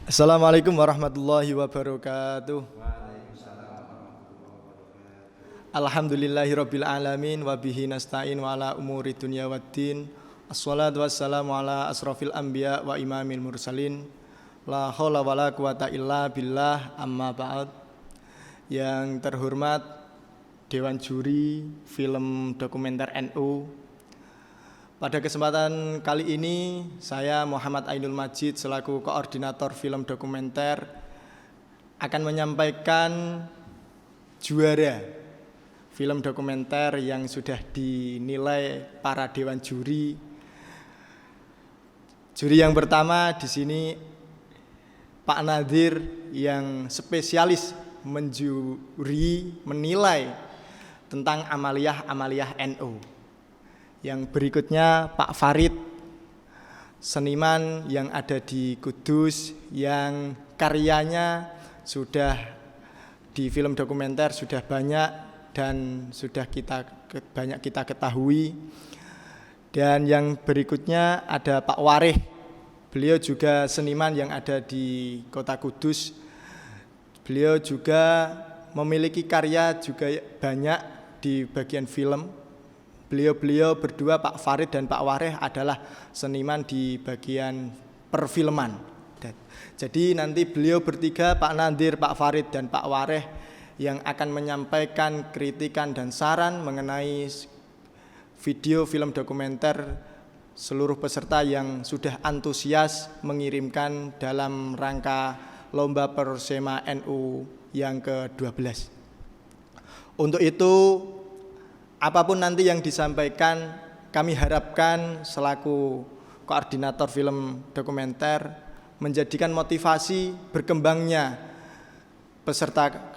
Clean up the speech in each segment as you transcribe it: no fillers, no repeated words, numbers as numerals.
Assalamualaikum warahmatullahi wabarakatuh. Alhamdulillahirabbil alamin wa bihi nasta'in wa ala umuri dunya waddin. Assalatu wassalamu ala asrofil anbiya wa imamil mursalin. La haula wala quwata illa billah, amma ba'd. Yang terhormat Dewan Juri Film Dokumenter NU, pada kesempatan kali ini saya Muhammad Ainul Majid selaku koordinator film dokumenter akan menyampaikan juara film dokumenter yang sudah dinilai para dewan juri. Juri yang pertama di sini Pak Nadir yang spesialis menilai tentang amaliyah NU. Yang berikutnya Pak Farid, seniman yang ada di Kudus, yang karyanya sudah di film dokumenter sudah banyak dan sudah banyak kita ketahui. Dan yang berikutnya ada Pak Wareh, beliau juga seniman yang ada di Kota Kudus. Beliau juga memiliki karya juga banyak di bagian film. Beliau berdua, Pak Farid dan Pak Wareh, adalah seniman di bagian perfilman. Jadi nanti beliau bertiga, Pak Nadir, Pak Farid, dan Pak Wareh, yang akan menyampaikan kritikan dan saran mengenai video film dokumenter seluruh peserta yang sudah antusias mengirimkan dalam rangka Lomba Persema NU yang ke-12. Untuk itu, apapun nanti yang disampaikan, kami harapkan selaku koordinator film dokumenter menjadikan motivasi berkembangnya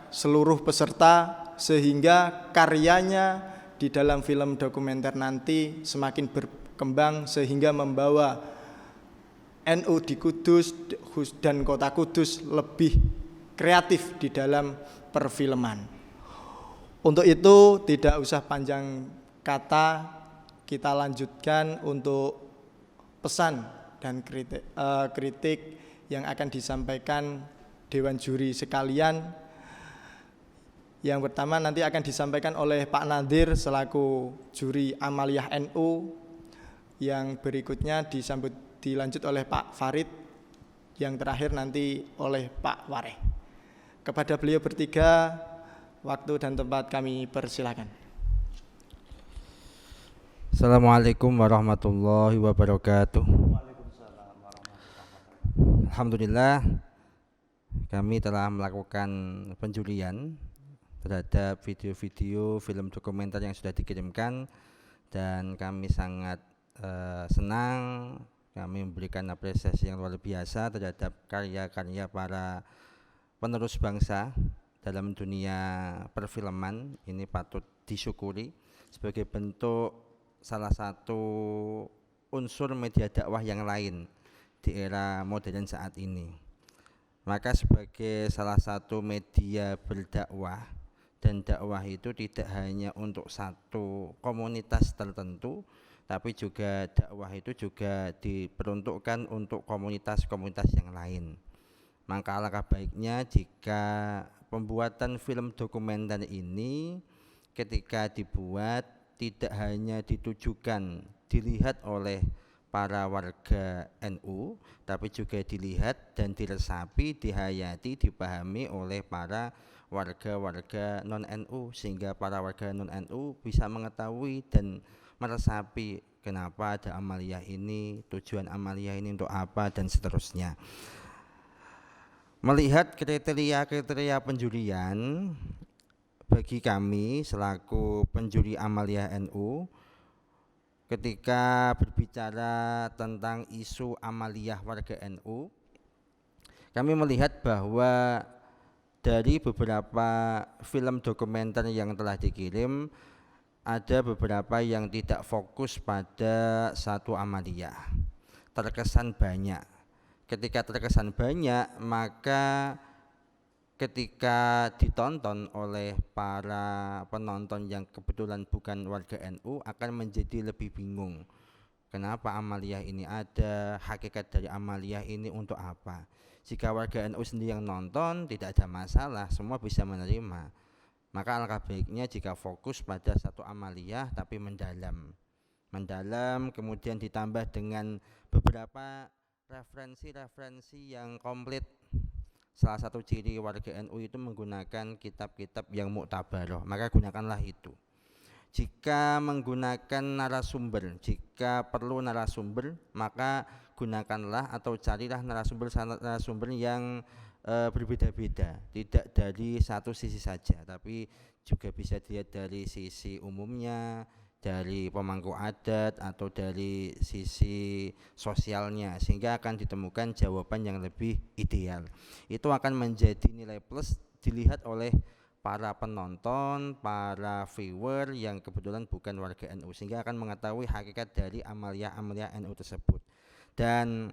seluruh peserta, sehingga karyanya di dalam film dokumenter nanti semakin berkembang sehingga membawa NU di Kudus dan Kota Kudus lebih kreatif di dalam perfilman. Untuk itu tidak usah panjang kata, kita lanjutkan untuk pesan dan kritik yang akan disampaikan Dewan Juri sekalian. Yang pertama nanti akan disampaikan oleh Pak Nadir selaku juri amaliyah NU. Yang berikutnya dilanjut oleh Pak Farid. Yang terakhir nanti oleh Pak Wareh. Kepada beliau bertiga, waktu dan tempat kami persilakan. Assalamualaikum warahmatullahi wabarakatuh. Alhamdulillah, kami telah melakukan penjurian terhadap video-video film dokumenter yang sudah dikirimkan, dan kami sangat senang. Kami memberikan apresiasi yang luar biasa terhadap karya-karya para penerus bangsa dalam dunia perfilman. Ini patut disyukuri sebagai bentuk salah satu unsur media dakwah yang lain di era modern saat ini. Maka sebagai salah satu media berdakwah, dan dakwah itu tidak hanya untuk satu komunitas tertentu, tapi juga dakwah itu juga diperuntukkan untuk komunitas-komunitas yang lain. Maka alangkah baiknya jika pembuatan film dokumenter ini ketika dibuat tidak hanya dilihat oleh para warga NU, tapi juga dilihat dan diresapi, dihayati, dipahami oleh para warga-warga non-NU, sehingga para warga non-NU bisa mengetahui dan meresapi kenapa ada amaliyah ini, tujuan amaliyah ini untuk apa, dan seterusnya. Melihat kriteria-kriteria penjurian, bagi kami selaku penjuri amaliyah NU, ketika berbicara tentang isu amaliyah warga NU, kami melihat bahwa dari beberapa film dokumenter yang telah dikirim, ada beberapa yang tidak fokus pada satu amaliyah. Terkesan banyak. Ketika terkesan banyak, maka ketika ditonton oleh para penonton yang kebetulan bukan warga NU akan menjadi lebih bingung. kenapa amaliyah ini ada, hakikat dari amaliyah ini untuk apa. Jika warga NU sendiri yang nonton tidak ada masalah, semua bisa menerima. Maka alangkah baiknya jika fokus pada satu amaliyah tapi mendalam, kemudian ditambah dengan beberapa referensi yang komplit. Salah satu ciri warga NU itu menggunakan kitab-kitab yang muktabaroh, maka gunakanlah itu. Jika menggunakan narasumber, jika perlu narasumber, maka gunakanlah atau carilah narasumber yang berbeda-beda, tidak dari satu sisi saja, tapi juga bisa dilihat dari sisi umumnya, dari pemangku adat atau dari sisi sosialnya, sehingga akan ditemukan jawaban yang lebih ideal. Itu akan menjadi nilai plus dilihat oleh para penonton, para viewer yang kebetulan bukan warga NU, sehingga akan mengetahui hakikat dari amaliyah NU tersebut. Dan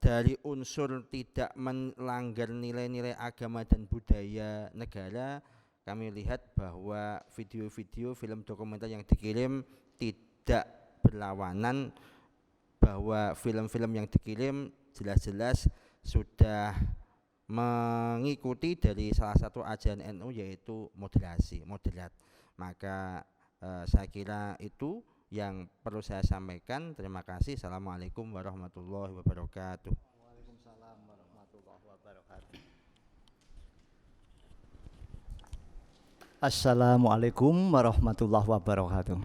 dari unsur tidak melanggar nilai-nilai agama dan budaya negara, kami lihat bahwa video-video film dokumenter yang dikirim tidak berlawanan, bahwa film-film yang dikirim jelas-jelas sudah mengikuti dari salah satu ajaran NU, yaitu moderat. Maka saya kira itu yang perlu saya sampaikan. Terima kasih. Assalamualaikum warahmatullahi wabarakatuh. Waalaikumsalam warahmatullahi wabarakatuh. Assalamualaikum warahmatullahi wabarakatuh.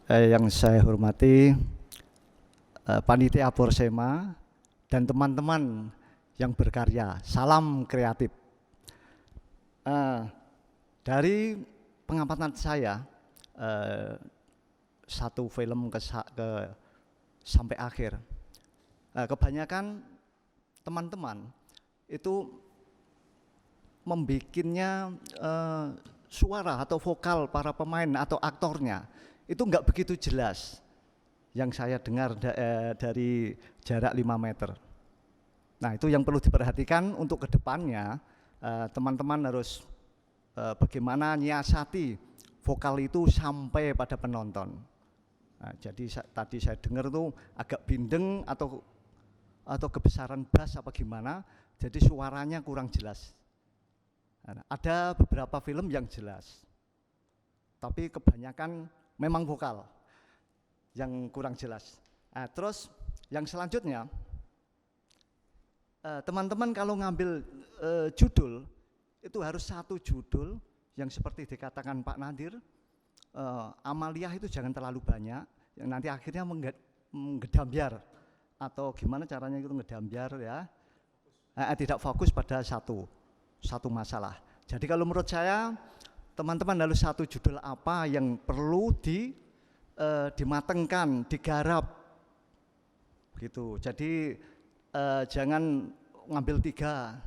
Yang saya hormati panitia Porsema dan teman-teman yang berkarya, salam kreatif. Dari pengamatan saya, satu film sampai akhir, kebanyakan teman-teman itu membikinnya suara atau vokal para pemain atau aktornya itu enggak begitu jelas. Yang saya dengar dari jarak 5 meter. Nah, itu yang perlu diperhatikan untuk kedepannya. Teman-teman harus bagaimana nyiasati vokal itu sampai pada penonton. Nah, jadi tadi saya dengar tuh agak bindeng atau kebesaran bass apa gimana, jadi suaranya kurang jelas. Nah, ada beberapa film yang jelas, tapi kebanyakan memang vokal yang kurang jelas. Nah, terus yang selanjutnya, teman-teman kalau ngambil judul itu harus satu judul yang seperti dikatakan Pak Nadir, amaliyah itu jangan terlalu banyak, yang nanti akhirnya menggedambiar atau gimana caranya itu ngedambiar ya, tidak fokus pada satu masalah. Jadi kalau menurut saya teman-teman harus satu judul apa yang perlu dimatengkan, digarap gitu. Jadi jangan ngambil tiga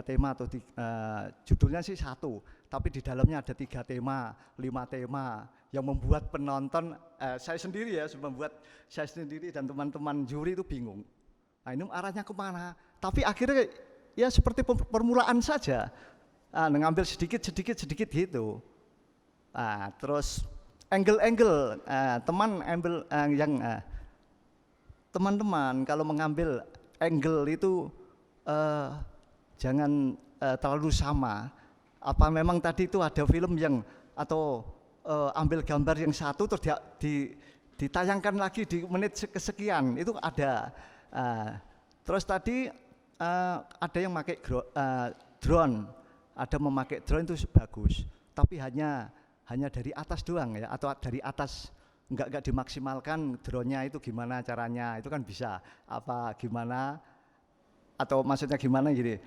tema atau judulnya sih satu, tapi di dalamnya ada 3 tema, 5 tema yang membuat penonton, saya sendiri dan teman-teman juri itu bingung. Nah, ini arahnya kemana? Tapi akhirnya ya seperti permulaan saja, ngambil sedikit gitu. Terus angle, teman-teman kalau mengambil angle itu jangan terlalu sama. Apa memang tadi itu ada film yang atau ambil gambar yang satu terus ditayangkan lagi di menit kesekian, itu ada. Terus tadi ada yang memakai drone, ada memakai drone itu bagus, tapi hanya dari atas doang ya, atau dari atas enggak dimaksimalkan drone-nya itu gimana caranya, itu kan bisa apa gimana, atau maksudnya gimana gini,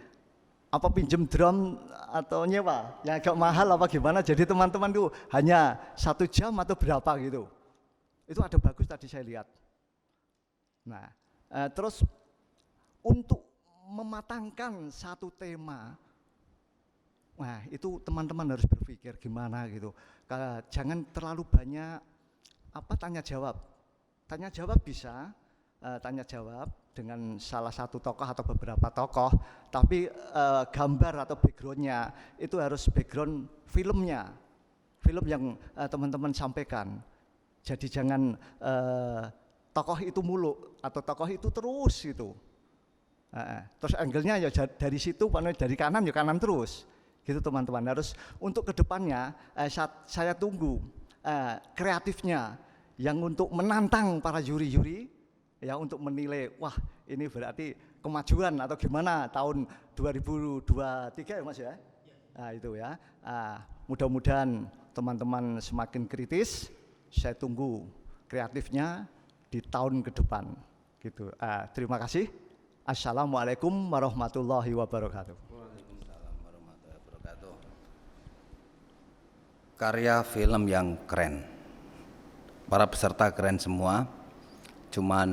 apa pinjem drone atau nyewa yang agak mahal apa gimana, jadi teman-teman tuh hanya 1 jam atau berapa gitu, itu ada bagus tadi saya lihat. Nah, terus untuk mematangkan satu tema, nah itu teman-teman harus berpikir gimana gitu. Jangan terlalu banyak tanya jawab bisa tanya jawab dengan salah satu tokoh atau beberapa tokoh, tapi gambar atau backgroundnya itu harus background filmnya, film yang teman-teman sampaikan. Jadi jangan tokoh itu muluk atau tokoh itu terus gitu. Terus angle-nya ya dari situ, dari kanan ya kanan terus. Gitu teman-teman. Harus untuk kedepannya saya tunggu kreatifnya yang untuk menantang para juri-juri ya untuk menilai, wah ini berarti kemajuan atau gimana tahun 2023 ya Mas ya. Nah itu ya. Mudah-mudahan teman-teman semakin kritis. Saya tunggu kreatifnya di tahun ke depan. Gitu. Terima kasih. Assalamualaikum warahmatullahi wabarakatuh. Waalaikumsalam warahmatullahi wabarakatuh. Karya film yang keren. Para peserta keren semua. Cuman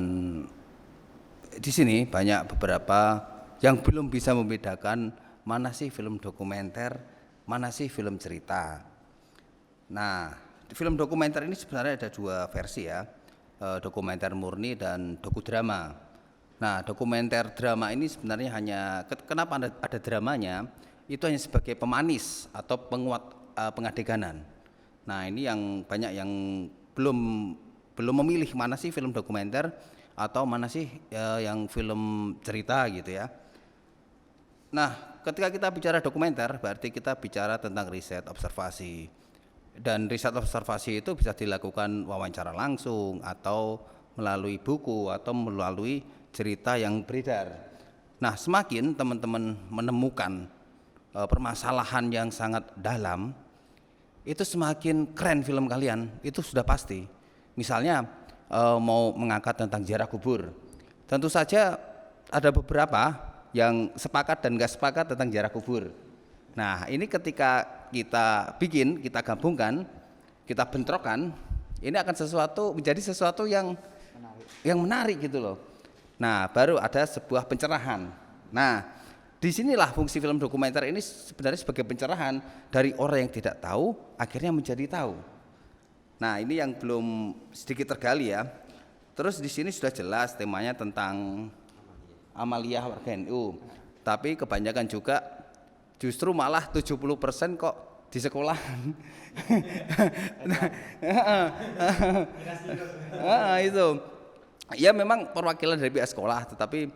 di sini banyak beberapa yang belum bisa membedakan mana sih film dokumenter, mana sih film cerita. Nah, di film dokumenter ini sebenarnya ada dua versi ya, dokumenter murni dan dokudrama. Nah, dokumenter drama ini sebenarnya hanya, kenapa ada dramanya, itu hanya sebagai pemanis atau penguat pengadeganan. Nah, ini yang banyak yang belum memilih mana sih film dokumenter atau mana sih yang film cerita gitu ya. Nah, ketika kita bicara dokumenter berarti kita bicara tentang riset observasi. Dan riset observasi itu bisa dilakukan wawancara langsung atau melalui buku atau melalui cerita yang beredar. Nah, semakin teman-teman menemukan permasalahan yang sangat dalam, itu semakin keren film kalian, itu sudah pasti. Misalnya mau mengangkat tentang ziarah kubur, tentu saja ada beberapa yang sepakat dan nggak sepakat tentang ziarah kubur. Nah, ini ketika kita bikin, kita gabungkan, kita bentrokan, ini akan menjadi sesuatu yang menarik gitu loh. Nah, baru ada sebuah pencerahan. Nah, disinilah fungsi film dokumenter ini sebenarnya sebagai pencerahan dari orang yang tidak tahu akhirnya menjadi tahu. Nah, ini yang belum sedikit tergali ya. Terus di sini sudah jelas temanya tentang amaliyah warga NU. Tapi kebanyakan juga justru malah 70% kok di sekolah. Itu. Ya memang perwakilan dari pihak sekolah, tetapi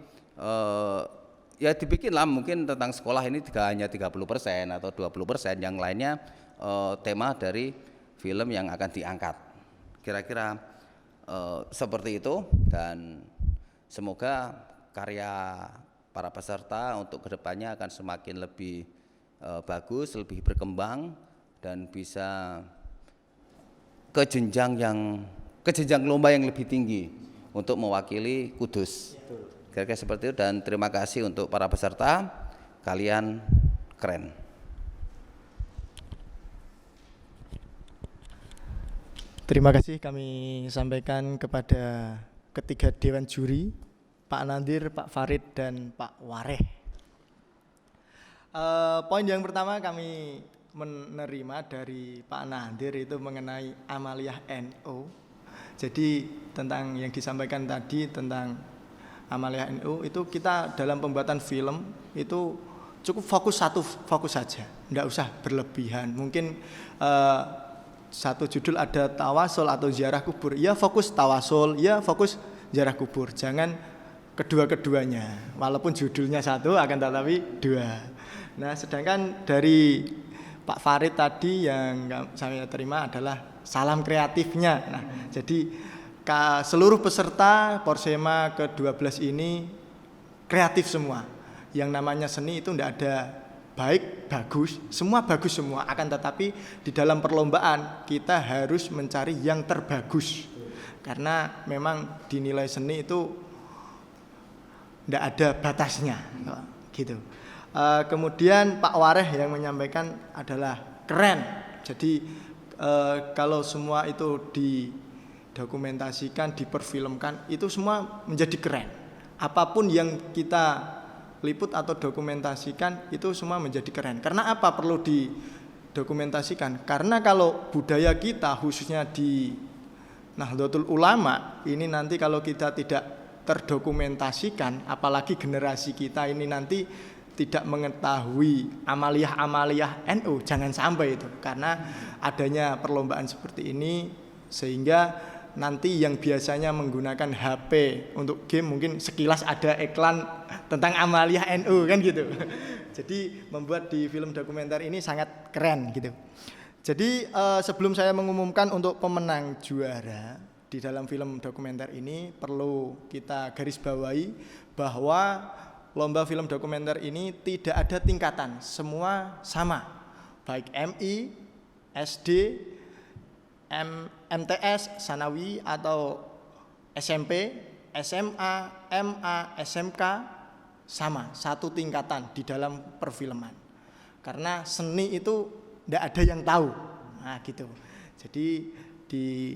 ya dibikinlah mungkin tentang sekolah ini hanya 30% atau 20%, yang lainnya tema dari film yang akan diangkat. Kira-kira seperti itu, dan semoga karya para peserta untuk kedepannya akan semakin lebih bagus, lebih berkembang dan bisa ke jenjang lomba yang lebih tinggi untuk mewakili Kudus. Kira-kira seperti itu, dan terima kasih untuk para peserta, kalian keren. Terima kasih kami sampaikan kepada ketiga dewan juri, Pak Nandir, Pak Farid, dan Pak Wareh. Poin yang pertama kami menerima dari Pak Nandir itu mengenai amaliyah NU. Jadi tentang yang disampaikan tadi tentang amaliyah NU itu kita dalam pembuatan film itu cukup fokus saja, tidak usah berlebihan. Mungkin satu judul ada tawasul atau ziarah kubur, ya fokus tawasul, ya fokus ziarah kubur, jangan kedua-keduanya. Walaupun judulnya satu akan tetapi dua. Nah, sedangkan dari Pak Farid tadi yang saya terima adalah salam kreatifnya. Nah, jadi seluruh peserta Porsema ke-12 ini kreatif semua. Yang namanya seni itu tidak ada baik, bagus, semua bagus semua. Akan tetapi di dalam perlombaan kita harus mencari yang terbagus. Karena memang dinilai seni itu tidak ada batasnya, gitu. Kemudian Pak Wareh yang menyampaikan adalah keren. Jadi kalau semua itu didokumentasikan, diperfilmkan, itu semua menjadi keren. Apapun yang kita liput atau dokumentasikan itu semua menjadi keren. Karena apa perlu didokumentasikan? Karena kalau budaya kita khususnya di Nahdlatul Ulama ini nanti kalau kita tidak terdokumentasikan, apalagi generasi kita ini nanti tidak mengetahui amaliyah-amaliyah NU, jangan sampai itu, karena adanya perlombaan seperti ini sehingga nanti yang biasanya menggunakan HP untuk game mungkin sekilas ada iklan tentang amaliyah NU kan gitu. Jadi membuat di film dokumenter ini sangat keren gitu. Jadi sebelum saya mengumumkan untuk pemenang juara di dalam film dokumenter ini, perlu kita garis bawahi bahwa lomba film dokumenter ini tidak ada tingkatan, semua sama, baik MI, SD, MTS, Sanawi atau SMP, SMA, MA, SMK, sama, satu tingkatan di dalam perfilman. Karena seni itu tidak ada yang tahu, nah gitu. Jadi di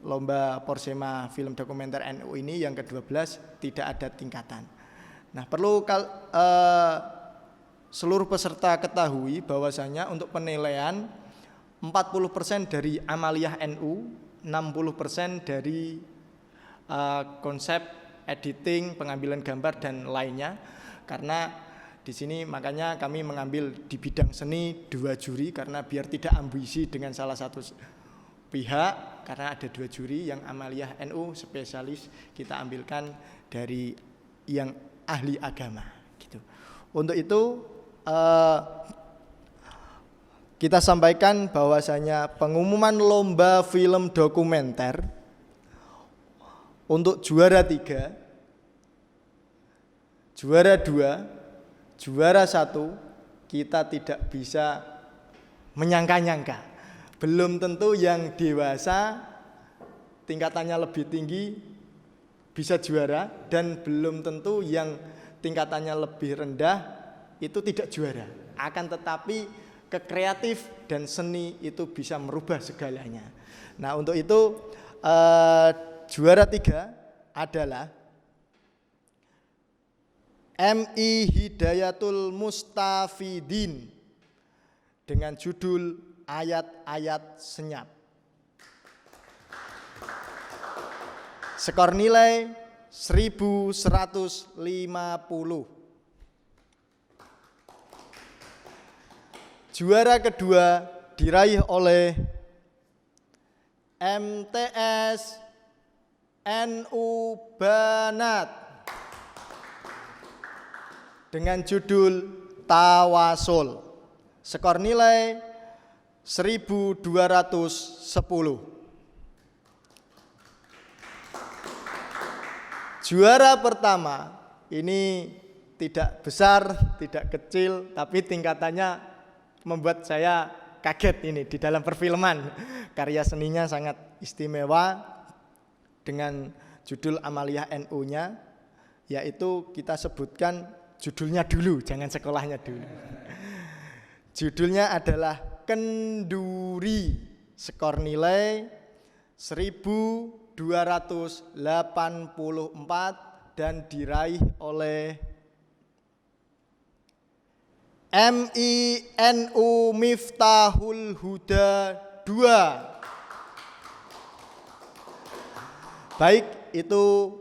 lomba Porsema film dokumenter NU ini yang ke-12 tidak ada tingkatan. Nah, perlu seluruh peserta ketahui bahwasanya untuk penilaian 40% dari amaliyah NU, 60% dari konsep editing, pengambilan gambar dan lainnya. Karena di sini makanya kami mengambil di bidang seni 2 juri karena biar tidak ambisi dengan salah satu pihak, karena ada 2 juri yang amaliyah NU spesialis kita ambilkan dari yang ahli agama gitu. Untuk itu kita sampaikan bahwasanya pengumuman lomba film dokumenter untuk juara 3, juara 2, juara 1 kita tidak bisa menyangka-nyangka. Belum tentu yang dewasa tingkatannya lebih tinggi bisa juara, dan belum tentu yang tingkatannya lebih rendah itu tidak juara. Akan tetapi kekreatif dan seni itu bisa merubah segalanya. Nah, untuk itu juara 3 adalah MI Hidayatul Mustafidin dengan judul Ayat-ayat Senyap. Skor nilai 1150. Juara kedua diraih oleh MTS NU Banat dengan judul Tawasul. Skor nilai 1210. Juara pertama ini tidak besar, tidak kecil, tapi tingkatannya membuat saya kaget ini di dalam perfilman. Karya seninya sangat istimewa dengan judul amaliyah NU-nya, yaitu kita sebutkan judulnya dulu, jangan sekolahnya dulu. Judulnya adalah Kenduri. Skor nilai 1284 dan diraih oleh MINU Miftahul Huda 2. Baik, itu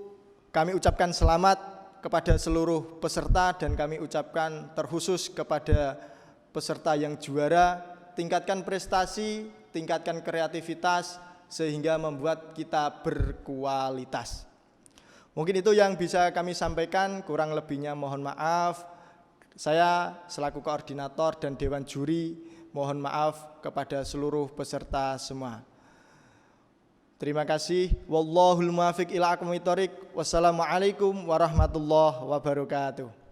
kami ucapkan selamat kepada seluruh peserta dan kami ucapkan terkhusus kepada peserta yang juara. Tingkatkan prestasi, tingkatkan kreativitas sehingga membuat kita berkualitas. Mungkin itu yang bisa kami sampaikan, kurang lebihnya mohon maaf. Saya selaku koordinator dan dewan juri mohon maaf kepada seluruh peserta semua. Terima kasih. Wallahul muwaffiq ila aqwamit thoriq. Wassalamualaikum warahmatullahi wabarakatuh.